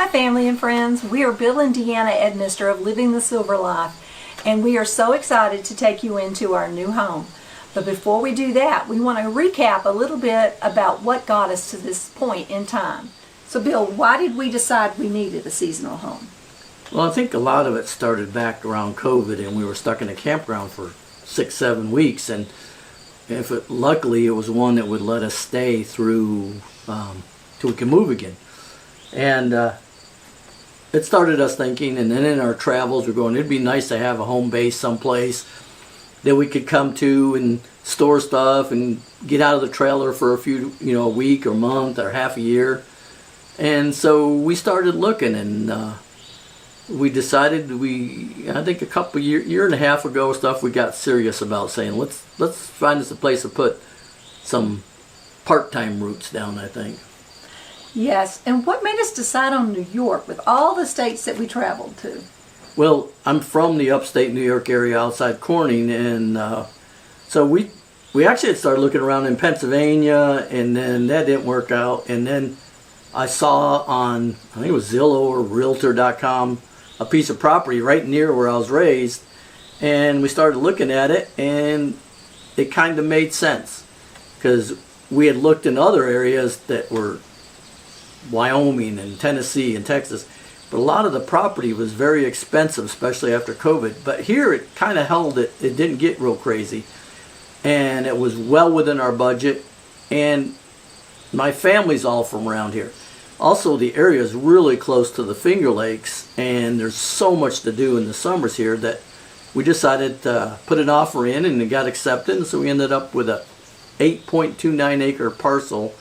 Hi family and friends, we are Bill and DeAnna Edmister of Living the Silver Life, and we are so excited to take you into our new home. But before we do that, we want to recap a little bit about what got us to this point in time. So Bill, why did we decide we needed a seasonal home? Well, I think a lot of it started back around COVID, and we were stuck in a campground for 6-7 weeks, and luckily it was one that would let us stay through till we can move again. And it started us thinking, and then in our travels we're going, it'd be nice to have a home base someplace that we could come to and store stuff and get out of the trailer for a week or month or half a year. And so we started looking, and we decided I think a year and a half ago we got serious about saying, let's find us a place to put some part-time roots down, I think. Yes, and what made us decide on New York with all the states that we traveled to? Well, I'm from the upstate New York area outside Corning, and so we actually had started looking around in Pennsylvania, and then that didn't work out. And then I saw on, I think it was Zillow or Realtor.com, a piece of property right near where I was raised, and we started looking at it, and it kind of made sense because we had looked in other areas that were Wyoming and Tennessee and Texas, but a lot of the property was very expensive, especially after COVID. But here it kind of held it. It didn't get real crazy, and it was well within our budget, and my family's all from around here. Also, the area is really close to the Finger Lakes, and there's so much to do in the summers here that we decided to put an offer in, and it got accepted, and so we ended up with a 8.29 acre parcel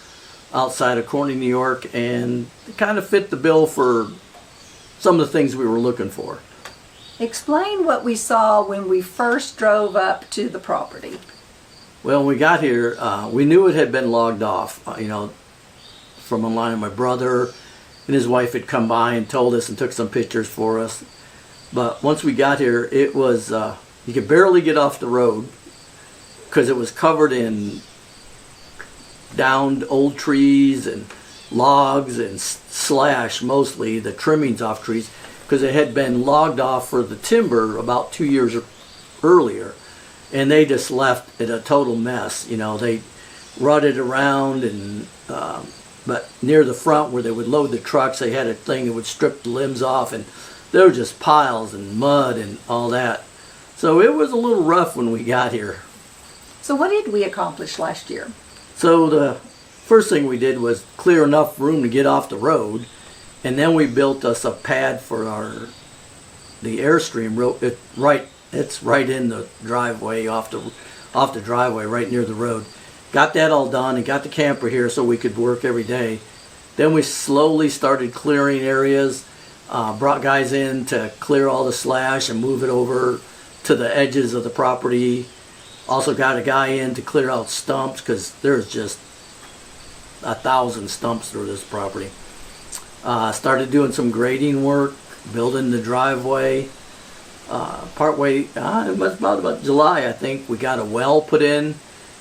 outside of Corning, New York, and it kind of fit the bill for some of the things we were looking for. Explain what we saw when we first drove up to the property. Well, when we got here, we knew it had been logged off, from online. My brother and his wife had come by and told us and took some pictures for us. But once we got here, it was, you could barely get off the road because it was covered in downed old trees and logs and slash, mostly the trimmings off trees, because it had been logged off for the timber about 2 years earlier, and they just left it a total mess. They rutted around, and but near the front where they would load the trucks, they had a thing that would strip the limbs off, and there were just piles and mud and all that. So it was a little rough when we got here. So what did we accomplish last year? So the first thing we did was clear enough room to get off the road, and then we built us a pad for the Airstream. It's right in the driveway, off the driveway, right near the road. Got that all done and got the camper here so we could work every day. Then we slowly started clearing areas, brought guys in to clear all the slash and move it over to the edges of the property. Also got a guy in to clear out stumps because there's just 1,000 stumps through this property. Started doing some grading work, building the driveway. Partway, it was about July, I think, we got a well put in,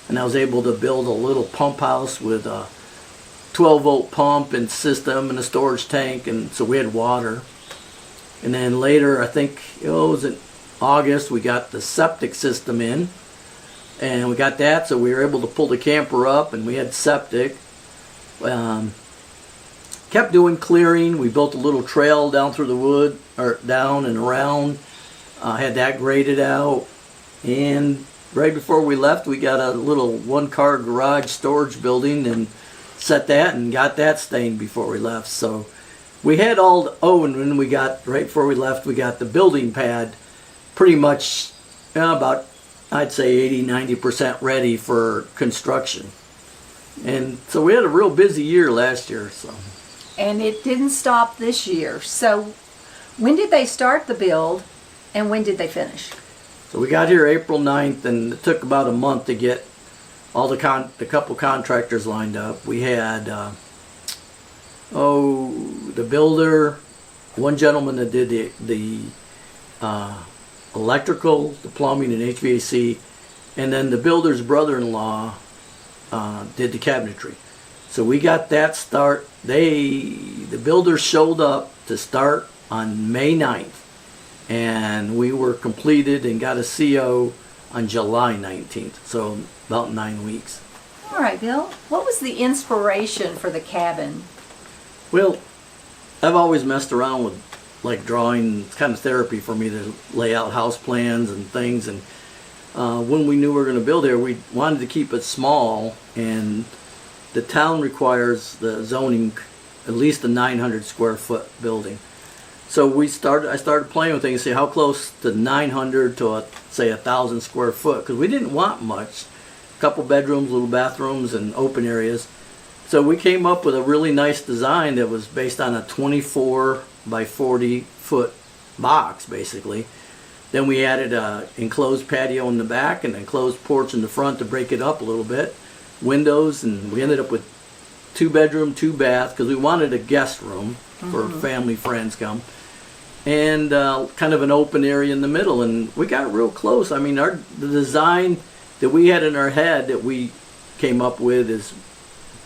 and I was able to build a little pump house with a 12-volt pump and system and a storage tank, and so we had water. And then later, I think it was in August, we got the septic system in. And we got that, so we were able to pull the camper up, and we had septic. Kept doing clearing. We built a little trail down through the wood, or down and around. Had that graded out. And right before we left, we got a little one-car garage storage building and set that and got that stained before we left. So we had and when we got, right before we left, we got the building pad pretty much about, I'd say 80-90% ready for construction. And so we had a real busy year last year. And it didn't stop this year. So when did they start the build and when did they finish? So we got here April 9th, and it took about a month to get all the couple contractors lined up. We had the builder, one gentleman that did the electrical, the plumbing and HVAC, and then the builder's brother-in-law did the cabinetry. So we got that start. The builders showed up to start on May 9th, and we were completed and got a CO on July 19th, so about 9 weeks. All right, Bill. What was the inspiration for the cabin? Well, I've always messed around with like drawing. It's kind of therapy for me to lay out house plans and things. And when we knew we were going to build here, we wanted to keep it small, and the town requires the zoning at least a 900 square foot building. So I started playing with things, see how close to 900 to say 1,000 square foot, because we didn't want much. A couple bedrooms, little bathrooms, and open areas. So we came up with a really nice design that was based on a 24 by 40 foot box, basically. Then we added a enclosed patio in the back and an enclosed porch in the front to break it up a little bit. Windows, and we ended up with 2 bedroom, 2 bath, because we wanted a guest room for family, friends come. And kind of an open area in the middle, and we got real close. I mean, the design that we had in our head that we came up with is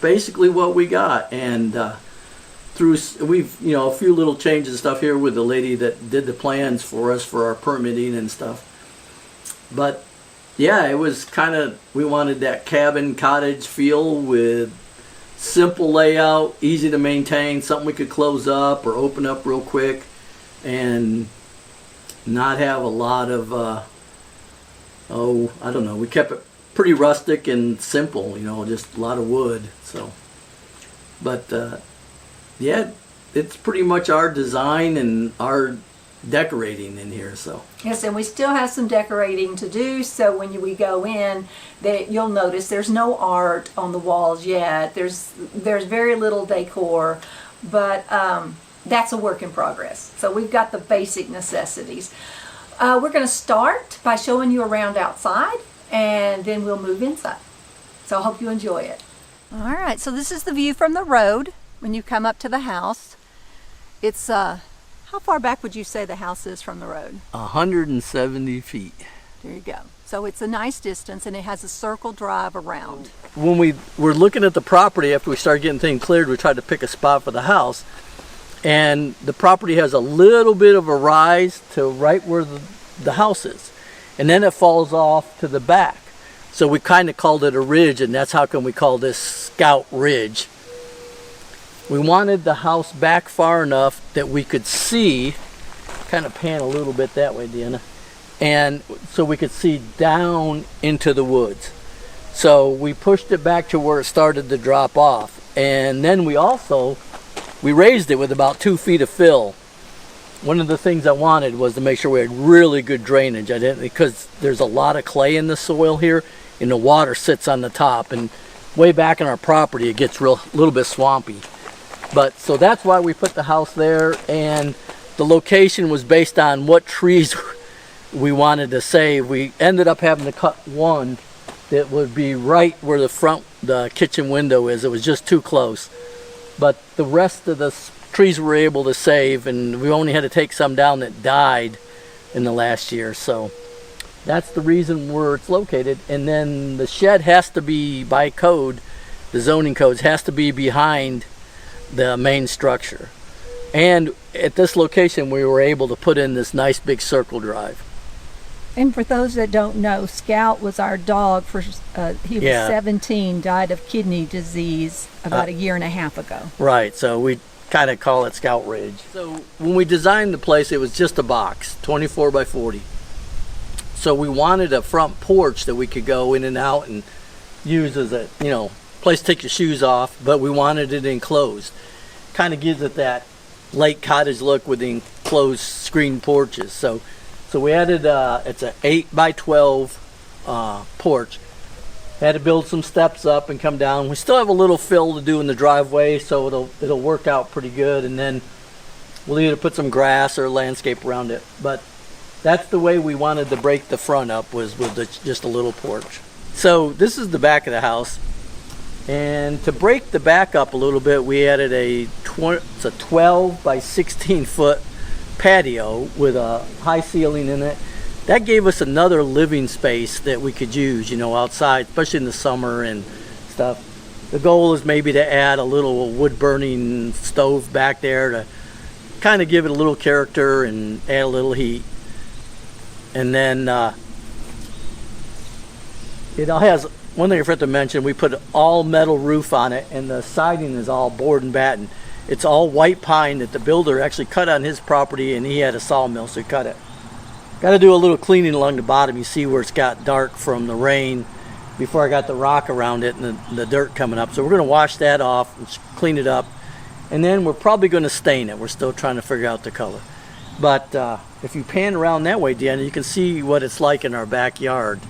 basically what we got. And we've a few little changes and stuff here with the lady that did the plans for us for our permitting and stuff. But yeah, it was kind of, we wanted that cabin cottage feel with simple layout, easy to maintain, something we could close up or open up real quick, and not have a lot of I don't know, we kept it pretty rustic and simple, just a lot of wood. So but yeah, it's pretty much our design and our decorating in here. So yes, and we still have some decorating to do, so when we go in, you'll notice there's no art on the walls yet. There's very little decor, but that's a work in progress. So we've got the basic necessities. We're going to start by showing you around outside, and then we'll move inside. So I hope you enjoy it. All right, so this is the view from the road when you come up to the house. It's how far back would you say the house is from the road? 170 feet. There you go. So it's a nice distance, and it has a circle drive around. When we were looking at the property after we started getting things cleared, we tried to pick a spot for the house. And the property has a little bit of a rise to right where the house is. And then it falls off to the back. So we kind of called it a ridge, and that's how come we call this Scout Ridge. We wanted the house back far enough that we could see, kind of pan a little bit that way, DeAnna, and so we could see down into the woods. So we pushed it back to where it started to drop off. And then we raised it with about 2 feet of fill. One of the things I wanted was to make sure we had really good drainage. Because there's a lot of clay in the soil here, and the water sits on the top, and way back in our property it gets little bit swampy. But so that's why we put the house there, and the location was based on what trees we wanted to save. We ended up having to cut one that would be right where the kitchen window is. It was just too close. But the rest of the trees we were able to save, and we only had to take some down that died in the last year. So that's the reason where it's located. And then the shed has to be, by code, the zoning codes, has to be behind the main structure. And at this location we were able to put in this nice big circle drive. And for those that don't know, Scout was our dog. He was 17, died of kidney disease about a year and a half ago. Right, so we kind of call it Scout Ridge. So when we designed the place, it was just a box, 24 by 40. So we wanted a front porch that we could go in and out and use as a, place to take your shoes off, but we wanted it enclosed. Kind of gives it that lake cottage look with the enclosed screen porches. So we added, it's an 8 by 12 porch. Had to build some steps up and come down. We still have a little fill to do in the driveway, so it'll work out pretty good. And then we'll either put some grass or landscape around it. But that's the way we wanted to break the front up, was with just a little porch. So this is the back of the house. And to break the back up a little bit, we added it's a 12 by 16 foot patio with a high ceiling in it. That gave us another living space that we could use, outside, especially in the summer and stuff. The goal is maybe to add a little wood burning stove back there to kind of give it a little character and add a little heat. And then it has one thing I forgot to mention, we put all metal roof on it, and the siding is all board and batten. It's all white pine that the builder actually cut on his property, and he had a sawmill, so he cut it. Got to do a little cleaning along the bottom. You see where it's got dark from the rain before I got the rock around it and the dirt coming up. So we're going to wash that off and clean it up, and then we're probably going to stain it. We're still trying to figure out the color. But if you pan around that way, DeAnna, you can see what it's like in our backyard.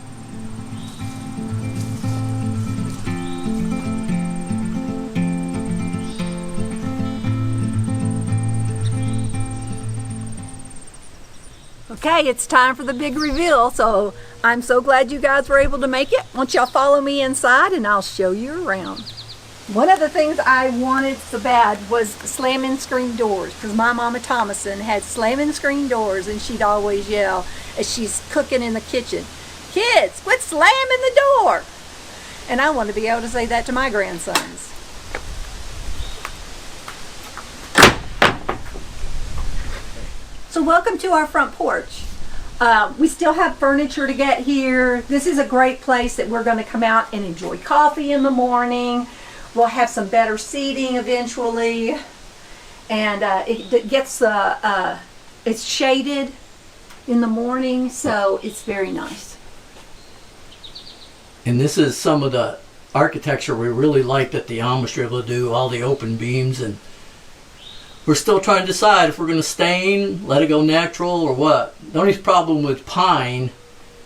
Okay, it's time for the big reveal, so I'm so glad you guys were able to make it. Why don't y'all follow me inside and I'll show you around. One of the things I wanted so bad was slamming screen doors, because my mama Thomason had slamming screen doors, and she'd always yell as she's cooking in the kitchen, "Kids, quit slamming the door!" And I want to be able to say that to my grandsons. So welcome to our front porch. We still have furniture to get here. This is a great place that we're going to come out and enjoy coffee in the morning. We'll have some better seating eventually, and it gets it's shaded in the morning, so it's very nice. And this is some of the architecture we really like that the Amish are able to do, all the open beams, and we're still trying to decide if we're going to stain, let it go natural, or what. The only problem with pine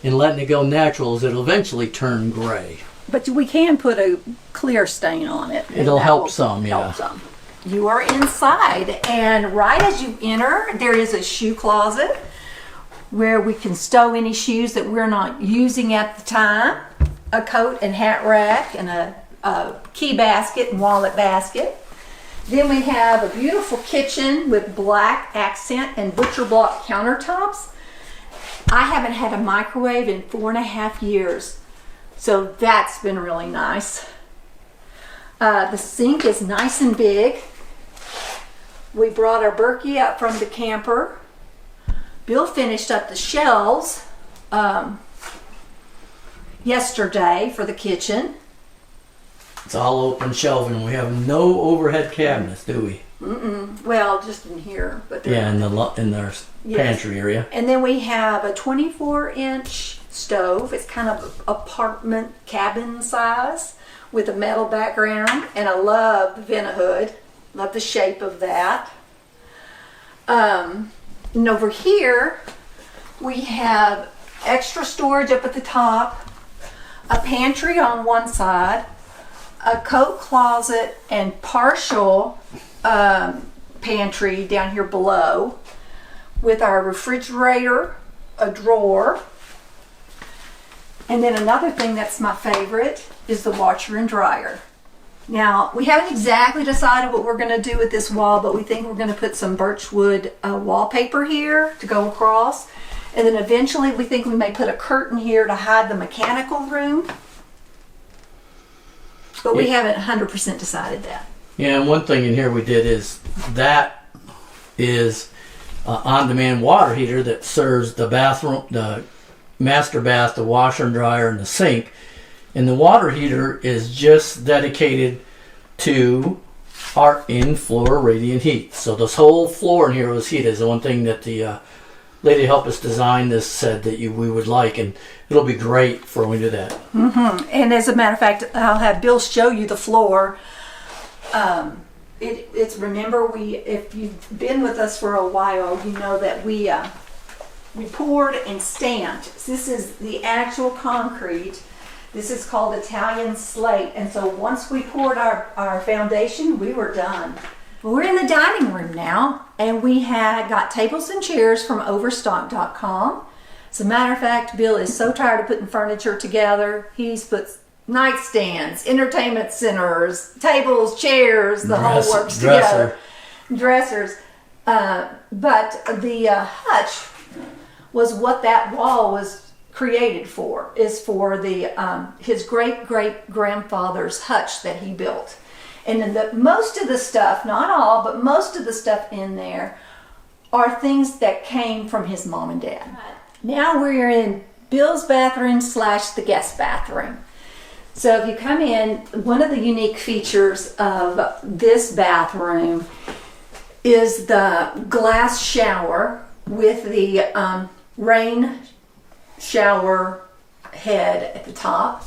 and letting it go natural is it'll eventually turn gray. But we can put a clear stain on it. It'll help some, yeah. You are inside, and right as you enter, there is a shoe closet where we can stow any shoes that we're not using at the time, a coat and hat rack, and a key basket and wallet basket. Then we have a beautiful kitchen with black accent and butcher block countertops. I haven't had a microwave in 4.5 years. So that's been really nice. The sink is nice and big. We brought our Berkey up from the camper. Bill finished up the shelves yesterday for the kitchen. It's all open shelving. We have no overhead cabinets, do we? Well, just in here, but yeah, in the pantry area. And then we have a 24-inch stove. It's kind of apartment cabin size with a metal background, and I love the Vent-A-Hood. Love the shape of that. And over here we have extra storage up at the top, a pantry on one side, a coat closet and partial pantry down here below, with our refrigerator, a drawer, and then another thing that's my favorite is the washer and dryer. Now, we haven't exactly decided what we're going to do with this wall, but we think we're going to put some birchwood wallpaper here to go across, and then eventually we think we may put a curtain here to hide the mechanical room. But we haven't 100% decided that. Yeah, and one thing in here we did is that is on-demand water heater that serves the bathroom, the master bath, the washer and dryer, and the sink. And the water heater is just dedicated to our in-floor radiant heat. So this whole floor in here was heated. Is the one thing that the lady who helped us design this said that we would like, and it'll be great for when we do that. And as a matter of fact, I'll have Bill show you the floor. It's remember, if you've been with us for a while, you know that we poured and stamped. This is the actual concrete. This is called Italian slate, and so once we poured our foundation, we were done. We're in the dining room now, and we had got tables and chairs from Overstock.com. As a matter of fact, Bill is so tired of putting furniture together. He's put nightstands, entertainment centers, tables, chairs, the whole works together. Dressers. But the hutch was what that wall was created for is for the his great-great-grandfather's hutch that he built. And then most of the stuff, not all, but most of the stuff in there are things that came from his mom and dad. Now we're in Bill's bathroom / the guest bathroom. So if you come in, one of the unique features of this bathroom is the glass shower with the rain shower head at the top.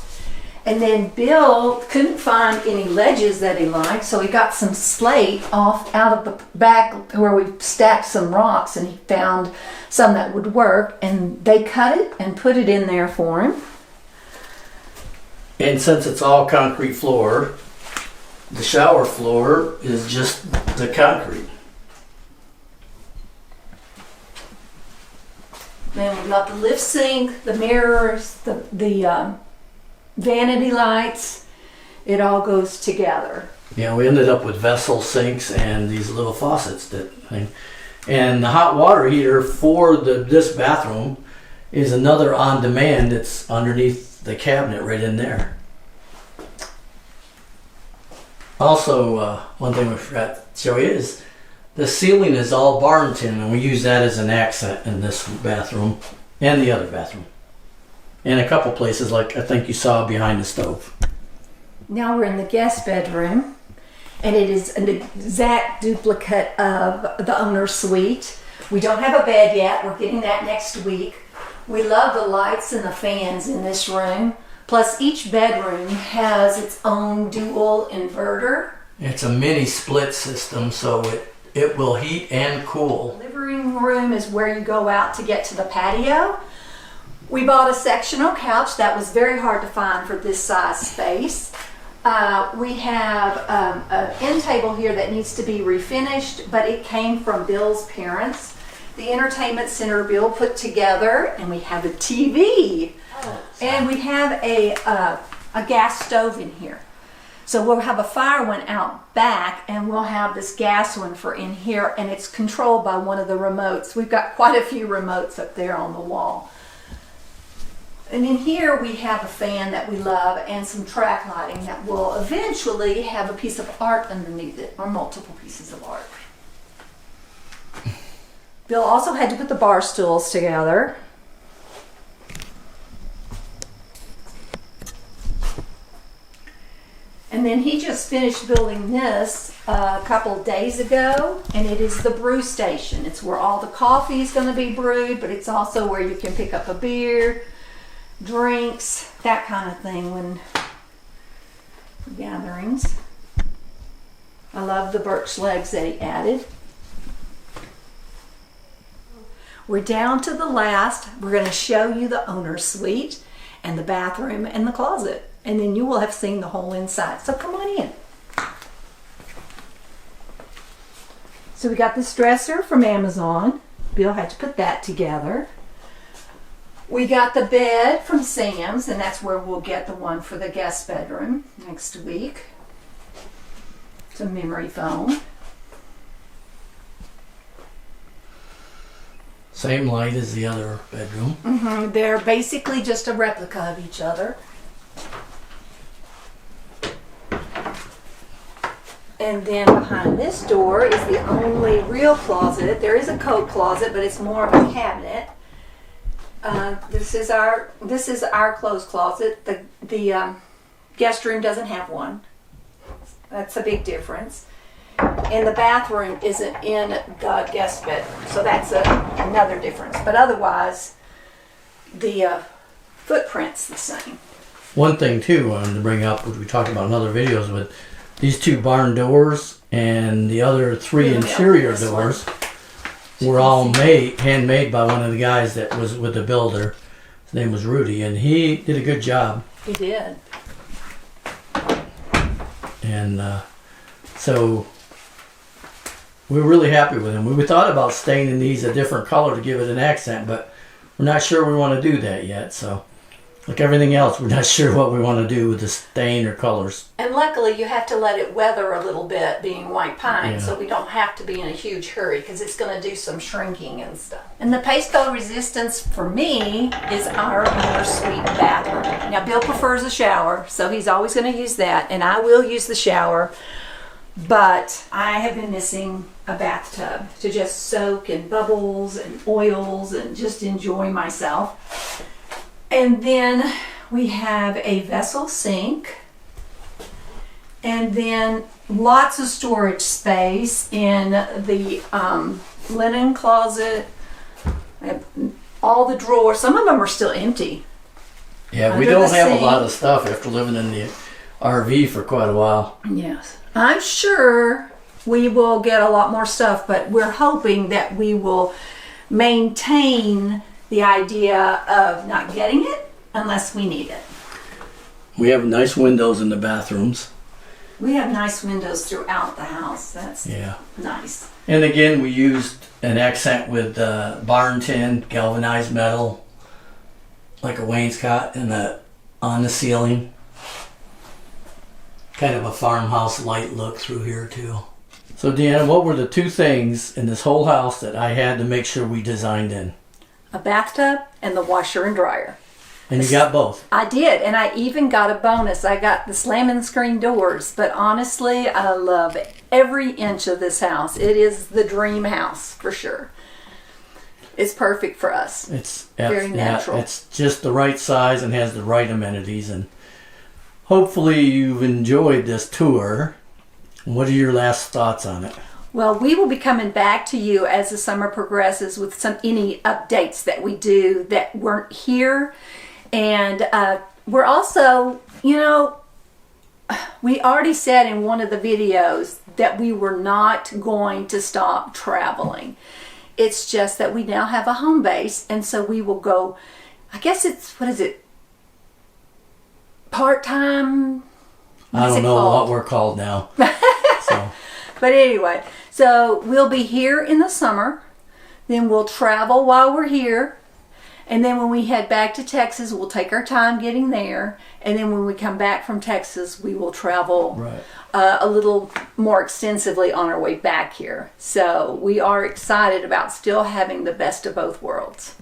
And then Bill couldn't find any ledges that he liked, so he got some slate off out of the back where we stacked some rocks, and he found some that would work, and they cut it and put it in there for him. And since it's all concrete floor, the shower floor is just the concrete. Then we got the lift sink, the mirrors, the vanity lights. It all goes together. Yeah, we ended up with vessel sinks and these little faucets that thing. And the hot water heater for this bathroom is another on demand. It's underneath the cabinet right in there. Also, one thing we forgot to show you is the ceiling is all barn tin, and we use that as an accent in this bathroom and the other bathroom. And a couple places, like I think you saw behind the stove. Now we're in the guest bedroom, and it is an exact duplicate of the owner's suite. We don't have a bed yet. We're getting that next week. We love the lights and the fans in this room. Plus, each bedroom has its own dual inverter. It's a mini split system, so it will heat and cool. The living room is where you go out to get to the patio. We bought a sectional couch that was very hard to find for this size space. We have an end table here that needs to be refinished, but it came from Bill's parents. The entertainment center Bill put together, and we have a TV. And we have a gas stove in here. So we'll have a fire one out back, and we'll have this gas one for in here, and it's controlled by one of the remotes. We've got quite a few remotes up there on the wall. And in here we have a fan that we love and some track lighting that will eventually have a piece of art underneath it, or multiple pieces of art. Bill also had to put the bar stools together. And then he just finished building this a couple of days ago, and it is the brew station. It's where all the coffee is going to be brewed, but it's also where you can pick up a beer, drinks, that kind of thing when gatherings. I love the birch legs that he added. We're down to the last. We're going to show you the owner's suite and the bathroom and the closet. And then you will have seen the whole inside. So come on in. So we got this dresser from Amazon. Bill had to put that together. We got the bed from Sam's, and that's where we'll get the one for the guest bedroom next week. Some memory foam. Same light as the other bedroom. They're basically just a replica of each other. And then behind this door is the only real closet. There is a coat closet, but it's more of a cabinet. This is our clothes closet. The guest room doesn't have one. That's a big difference. And the bathroom isn't in the guest bedroom, so that's another difference. But otherwise, the footprint's the same. One thing too I wanted to bring up, which we talked about in other videos, with these two barn doors and the other three interior doors were all handmade by one of the guys that was with the builder. His name was Rudy, and he did a good job. He did. And so we're really happy with him. We thought about staining these a different color to give it an accent, but we're not sure we want to do that yet. So Like everything else, we're not sure what we want to do with the stain or colors. And luckily you have to let it weather a little bit, being white pine, Yeah. so we don't have to be in a huge hurry because it's going to do some shrinking and stuff. And the paste coat resistance for me is our ensuite bathroom. Now Bill prefers a shower, so he's always going to use that, and I will use the shower, but I have been missing a bathtub to just soak in bubbles and oils and just enjoy myself. And then we have a vessel sink, and then lots of storage space in the linen closet, all the drawers. Some of them are still empty. Yeah, we Under don't the have sink. a lot of stuff after living in the RV for quite a while. Yes. I'm sure we will get a lot more stuff, but we're hoping that we will maintain the idea of not getting it unless we need it. We have nice windows in the bathrooms. We have nice windows throughout the house. That's Yeah. nice. And again, we used an accent with barn tin, galvanized metal, like a wainscot, and on the ceiling. Kind of a farmhouse light look through here too. So DeAnna, what were the two things in this whole house that I had to make sure we designed in? A bathtub and the washer and dryer. And you got both. I did, and I even got a bonus. I got the slamming screen doors, but honestly, I love every inch of this house. It is the dream house for sure. It's perfect for us. It's Very yeah, natural. It's just the right size and has the right amenities, and hopefully you've enjoyed this tour. What are your last thoughts on it? Well, we will be coming back to you as the summer progresses with any updates that we do that weren't here. And we're also, we already said in one of the videos that we were not going to stop traveling. It's just that we now have a home base, and so we will go, I guess it's, part-time? I don't know what we're called now. So. But anyway, so we'll be here in the summer, then we'll travel while we're here, and then when we head back to Texas, we'll take our time getting there, and then when we come back from Texas, we will travel Right. a little more extensively on our way back here. So we are excited about still having the best of both worlds.